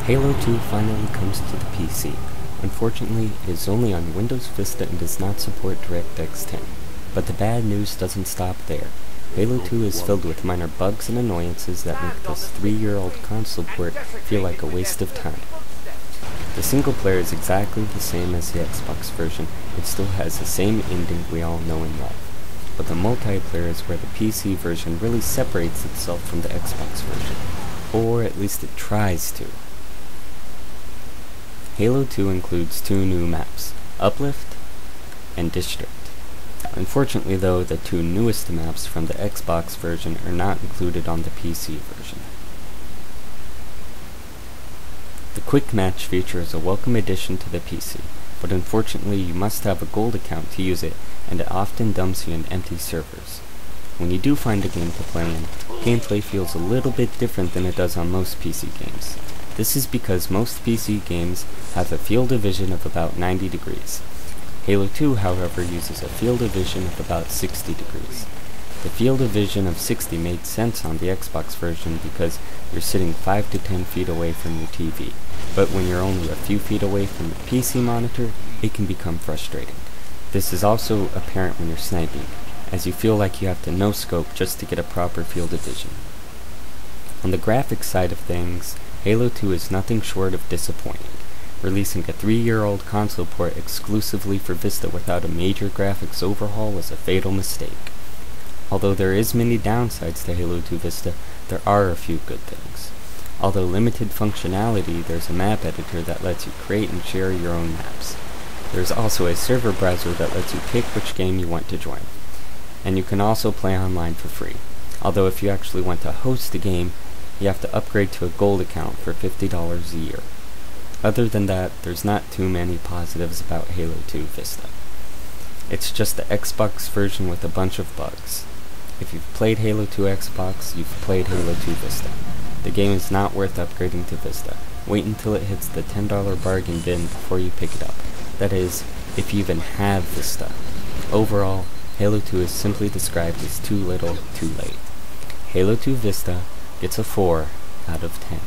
Halo 2 finally comes to the PC. Unfortunately, it is only on Windows Vista and does not support DirectX 10. But the bad news doesn't stop there. Halo 2 is filled with minor bugs and annoyances that make this 3-year-old console port feel like a waste of time. The single player is exactly the same as the Xbox version. It still has the same ending we all know and love. But the multiplayer is where the PC version really separates itself from the Xbox version. Or at least it tries to. Halo 2 includes 2 new maps, Uplift and District. Unfortunately though, the 2 newest maps from the Xbox version are not included on the PC version. The Quick Match feature is a welcome addition to the PC, but unfortunately you must have a gold account to use it, and it often dumps you in empty servers. When you do find a game to play in, gameplay feels a little bit different than it does on most PC games. This is because most PC games have a field of vision of about 90 degrees. Halo 2, however, uses a field of vision of about 60 degrees. The field of vision of 60 made sense on the Xbox version because you're sitting 5 to 10 feet away from your TV, but when you're only a few feet away from the PC monitor, it can become frustrating. This is also apparent when you're sniping, as you feel like you have to no-scope just to get a proper field of vision. On the graphics side of things, Halo 2 is nothing short of disappointing. Releasing a 3-year-old console port exclusively for Vista without a major graphics overhaul was a fatal mistake. Although there is many downsides to Halo 2 Vista, there are a few good things. Although limited functionality, there's a map editor that lets you create and share your own maps. There's also a server browser that lets you pick which game you want to join. And you can also play online for free. Although if you actually want to host a game, you have to upgrade to a gold account for $50 a year. Other than that, there's not too many positives about Halo 2 Vista. It's just the Xbox version with a bunch of bugs. If you've played Halo 2 Xbox, you've played Halo 2 Vista. The game is not worth upgrading to Vista. Wait until it hits the $10 bargain bin before you pick it up. That is, if you even have Vista. Overall, Halo 2 is simply described as too little, too late. Halo 2 Vista gets a 4 out of 10.